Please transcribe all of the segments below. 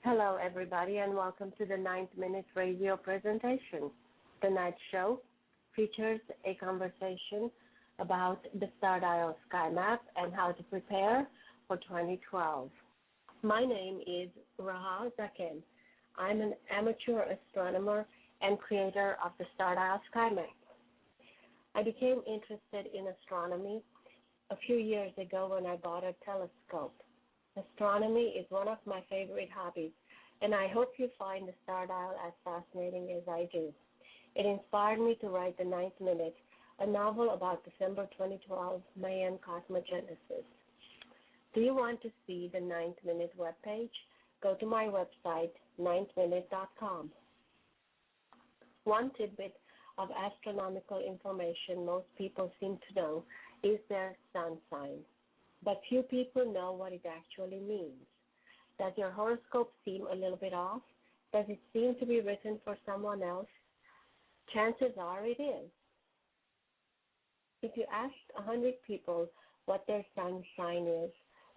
Hello, everybody, and welcome to the 9th minute radio presentation. Tonight's show features a conversation about the Star Dial Sky Map and how to prepare for 2012. My name is Raha Zakin. I'm an amateur astronomer and creator of the Star Dial Sky Map. I became interested in astronomy a few years ago when I bought a telescope. Astronomy is one of my favorite hobbies, and I hope you find the star dial as fascinating as I do. It inspired me to write The 9th minute, a novel about December 2012 Mayan cosmogenesis. Do you want to see the 9th minute webpage? Go to my website, 9thminute.com. One tidbit of astronomical information most people seem to know is their sun sign. But few people know what it actually means. Does your horoscope seem a little bit off? Does it seem to be written for someone else? Chances are it is. If you asked 100 people what their sun sign is,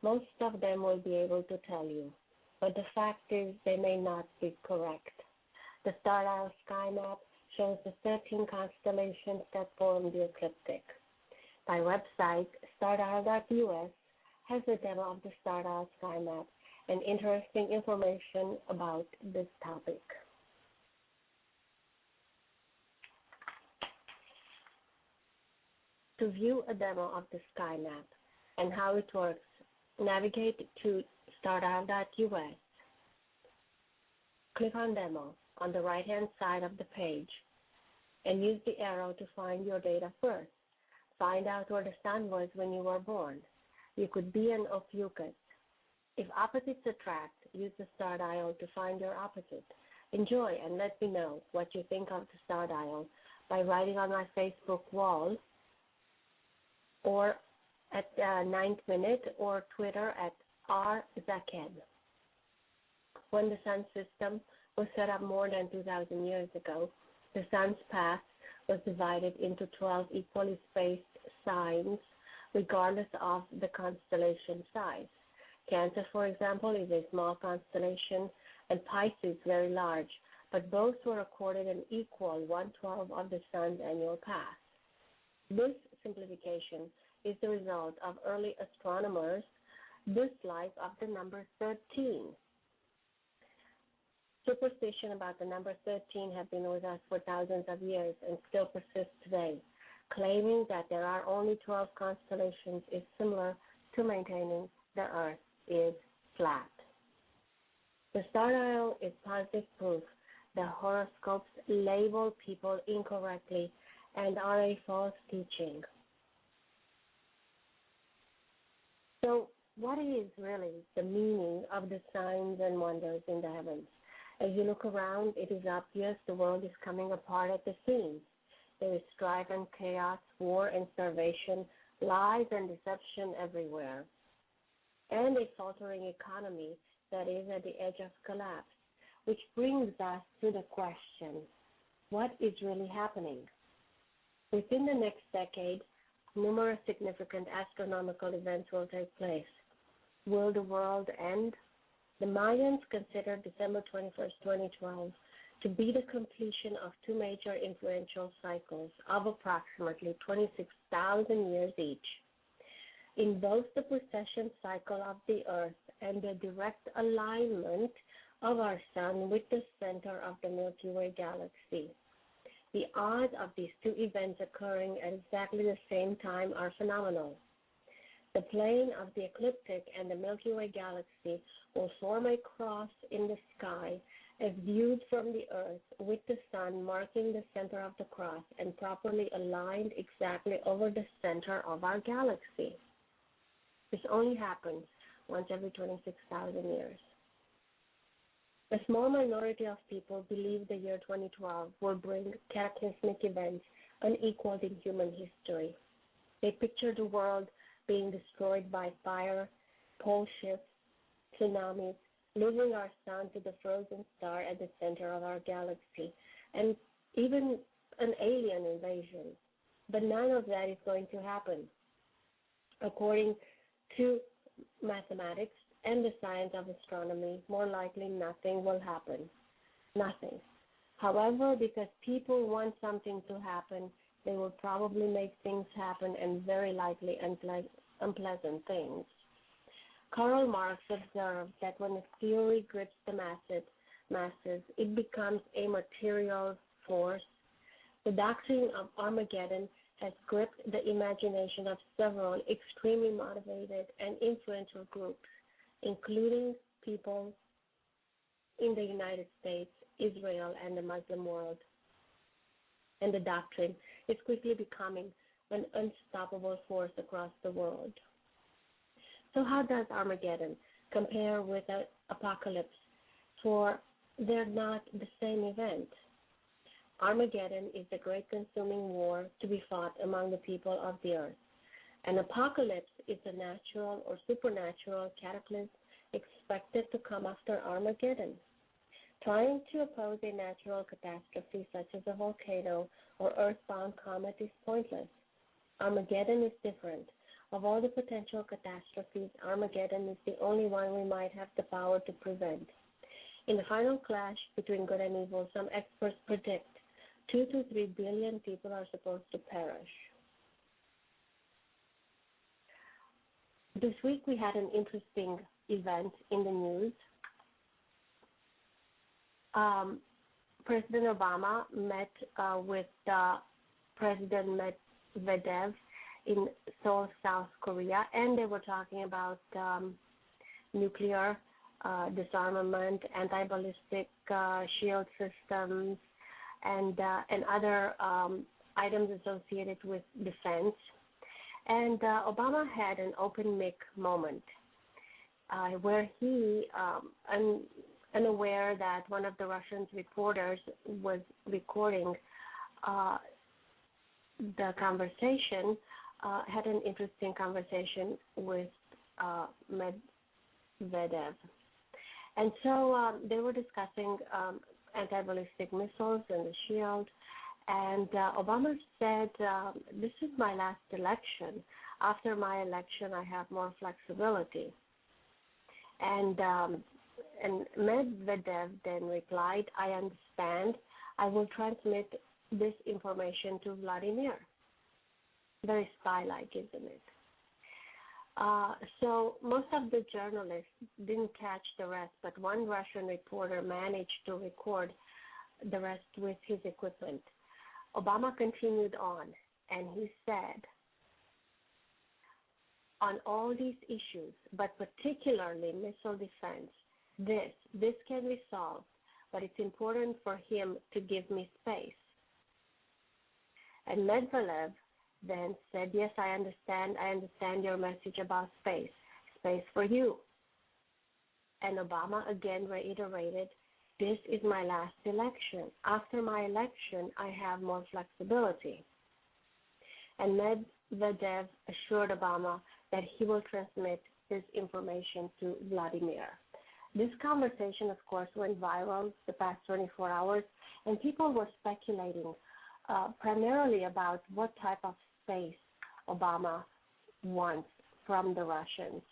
most of them will be able to tell you. But the fact is they may not be correct. The Star Dial Sky Map shows the 13 constellations that form the ecliptic. My website, stardial.us, has a demo of the Star Dial Sky Map and interesting information about this topic. To view a demo of the Sky Map and how it works, navigate to stardial.us. Click on Demo on the right-hand side of the page and use the arrow to find your data first. Find out where the sun was when you were born. You could be an Ophiuchus. If opposites attract, use the star dial to find your opposite. Enjoy and let me know what you think of the star dial by writing on my Facebook wall or at 9th minute or Twitter at rzaken. When the sun system was set up more than 2,000 years ago, the sun's path was divided into 12 equally spaced signs regardless of the constellation size. Cancer, for example, is a small constellation, and Pisces very large, but both were accorded an equal 1/12 of the sun's annual path. This simplification is the result of early astronomers' dislike of the number 13. Superstition about the number 13 have been with us for thousands of years and still persist today. Claiming that there are only 12 constellations is similar to maintaining the Earth is flat. The star dial is positive proof that horoscopes label people incorrectly and are a false teaching. So, what is really the meaning of the signs and wonders in the heavens? As you look around, it is obvious the world is coming apart at the seams. There is strife and chaos, war and starvation, lies and deception everywhere, and a faltering economy that is at the edge of collapse, which brings us to the question, what is really happening? Within the next decade, numerous significant astronomical events will take place. Will the world end? The Mayans considered December 21st, 2012, to be the completion of two major influential cycles of approximately 26,000 years each. In both the precession cycle of the Earth and the direct alignment of our Sun with the center of the Milky Way galaxy, the odds of these two events occurring at exactly the same time are phenomenal. The plane of the ecliptic and the Milky Way galaxy will form a cross in the sky as viewed from the Earth, with the Sun marking the center of the cross and properly aligned exactly over the center of our galaxy. This only happens once every 26,000 years. A small minority of people believe the year 2012 will bring cataclysmic events unequaled in human history. They picture the world being destroyed by fire, pole shifts, tsunamis, losing our sun to the frozen star at the center of our galaxy, and even an alien invasion. But none of that is going to happen. According to mathematics and the science of astronomy, more likely nothing will happen. Nothing. However, because people want something to happen, they will probably make things happen, and very likely unpleasant things. Karl Marx observed that when a theory grips the masses, it becomes a material force. The doctrine of Armageddon has gripped the imagination of several extremely motivated and influential groups, including people in the United States, Israel, and the Muslim world. And the doctrine is quickly becoming an unstoppable force across the world. So how does Armageddon compare with an apocalypse? For they're not the same event. Armageddon is the great consuming war to be fought among the people of the earth. An apocalypse is a natural or supernatural cataclysm expected to come after Armageddon. Trying to oppose a natural catastrophe such as a volcano or earthbound comet is pointless. Armageddon is different. Of all the potential catastrophes, Armageddon is the only one we might have the power to prevent. In the final clash between good and evil, some experts predict 2 to 3 billion people are supposed to perish. This week we had an interesting event in the news. President Obama met with President Medvedev in Seoul, South Korea, and they were talking about nuclear disarmament, anti-ballistic shield systems, and other items associated with defense. And Obama had an open mic moment where he, unaware that one of the Russian reporters was recording the conversation, had an interesting conversation with Medvedev. And so they were discussing anti-ballistic missiles and the shield. And Obama said, this is my last election. After my election, I have more flexibility. And Medvedev then replied, I understand. I will transmit this information to Vladimir. Very spy-like, isn't it? So most of the journalists didn't catch the rest, but one Russian reporter managed to record the rest with his equipment. Obama continued on, and he said, on all these issues, but particularly missile defense, this can be solved, but it's important for him to give me space. And Medvedev then said, yes, I understand your message about space for you. And Obama again reiterated, this is my last election. After my election, I have more flexibility. And Medvedev assured Obama that he will transmit this information to Vladimir. This conversation, of course, went viral the past 24 hours, and people were speculating primarily about what type of space Obama wants from the Russians.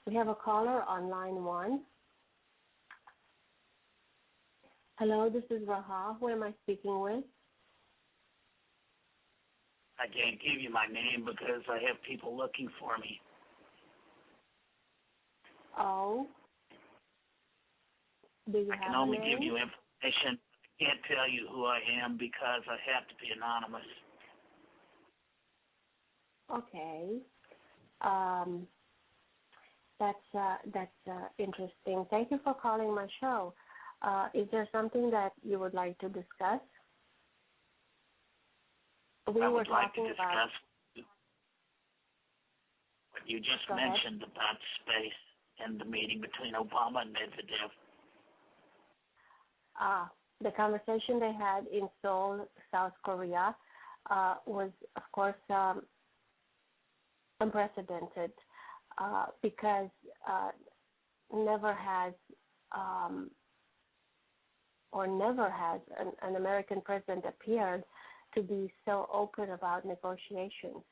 We have a caller on line 1. Hello, this is Raha. Who am I speaking with? I can't give you my name because I have people looking for me. Oh. Do you have a name? I can only give you information. I can't tell you who I am because I have to be anonymous. Okay. That's interesting. Thank you for calling my show. Is there something that you would like to discuss? I would like to discuss what you just mentioned about space and the meeting between Obama and Medvedev. The conversation they had in Seoul, South Korea, was, of course, unprecedented because never has an American president appeared to be so open about negotiations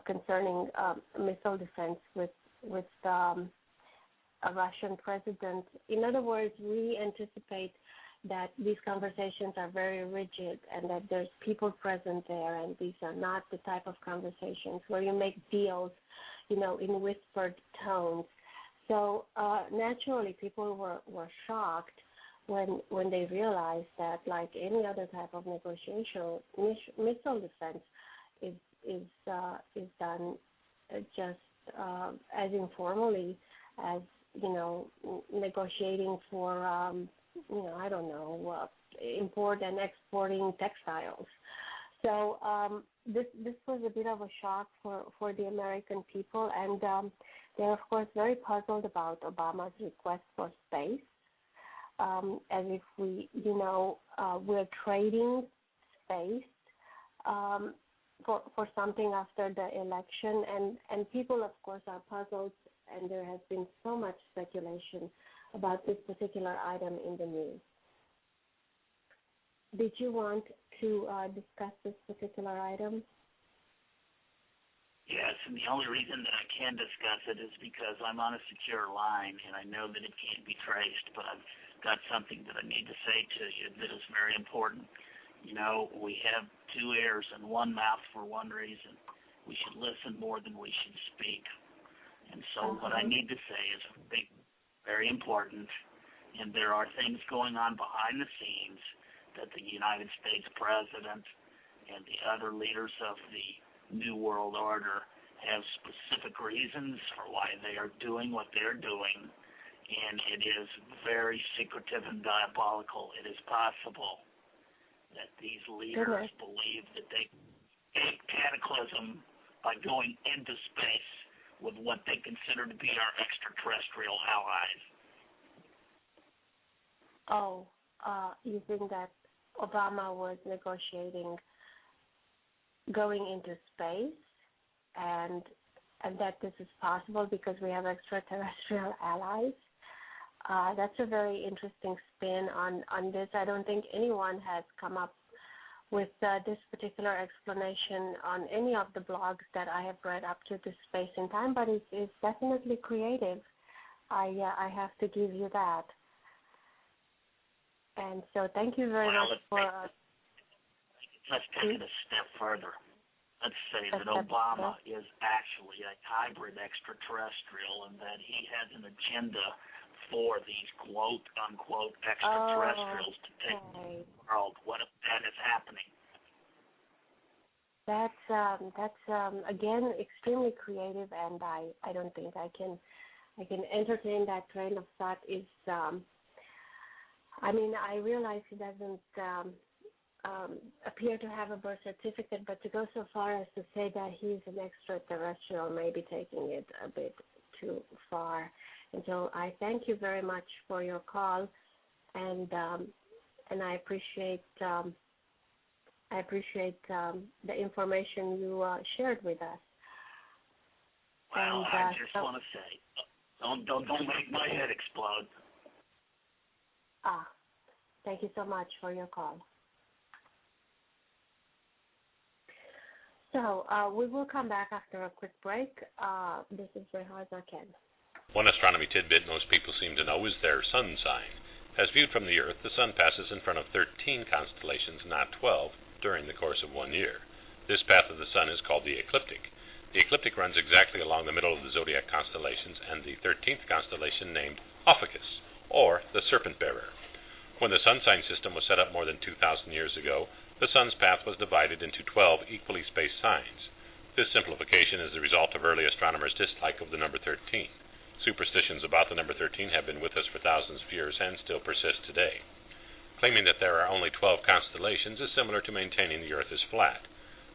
concerning missile defense with a Russian president. In other words, we anticipate that these conversations are very rigid and that there's people present there, and these are not the type of conversations where you make deals, in whispered tones. So naturally, people were shocked when they realized that, like any other type of negotiation, missile defense is done just as informally as negotiating for import and exporting textiles. So this was a bit of a shock for the American people, and they're of course very puzzled about Obama's request for space, as if we're trading space for something after the election, and people of course are puzzled, and there has been so much speculation about this particular item in the news. Did you want to discuss this particular item? Yes, and the only reason that I can discuss it is because I'm on a secure line, and I know that it can't be traced, but I've got something that I need to say to you that is very important. We have two ears and one mouth for one reason. We should listen more than we should speak. And so what I need to say is very important, and there are things going on behind the scenes that the United States President and the other leaders of the New World Order have specific reasons for why they are doing what they're doing, and it is very secretive and diabolical. It is possible that these leaders believe that they escape cataclysm by going into space with what they consider to be our extraterrestrial allies. Oh, you think that Obama was negotiating going into space, and that this is possible because we have extraterrestrial allies? That's a very interesting spin on this. I don't think anyone has come up with this particular explanation on any of the blogs that I have read up to this space and time, but it's definitely creative. I have to give you that. And so thank you very much for... Let's take it a step further. Let's say that Obama is actually a hybrid extraterrestrial and that he has an agenda for these quote-unquote extraterrestrials to take the world. What if that is happening? That's again extremely creative, and I don't think I can entertain that train of thought. I realize he doesn't appear to have a birth certificate, but to go so far as to say that he's an extraterrestrial may be taking it a bit too far. And so I thank you very much for your call, and I appreciate the information you shared with us. Well, I just want to say, don't make my head explode. Thank you so much for your call. So we will come back after a quick break. This is Rehaza Ken. One astronomy tidbit most people seem to know is their sun sign. As viewed from the Earth, the sun passes in front of 13 constellations, not 12, during the course of 1 year. This path of the sun is called the ecliptic. The ecliptic runs exactly along the middle of the zodiac constellations and the 13th constellation named Ophiuchus, or the Serpent Bearer. When the sun sign system was set up more than 2,000 years ago, the sun's path was divided into 12 equally spaced signs. This simplification is the result of early astronomers' dislike of the number 13. Superstitions about the number 13 have been with us for thousands of years and still persist today. Claiming that there are only 12 constellations is similar to maintaining the Earth is flat.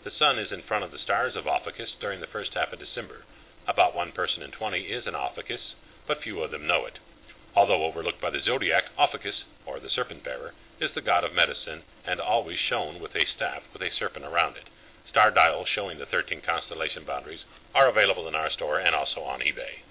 The sun is in front of the stars of Ophiuchus during the first half of December. About 1 person in 20 is an Ophiuchus, but few of them know it. Although overlooked by the zodiac, Ophiuchus, or the serpent bearer, is the god of medicine and always shown with a staff with a serpent around it. Star dials showing the 13 constellation boundaries are available in our store and also on eBay.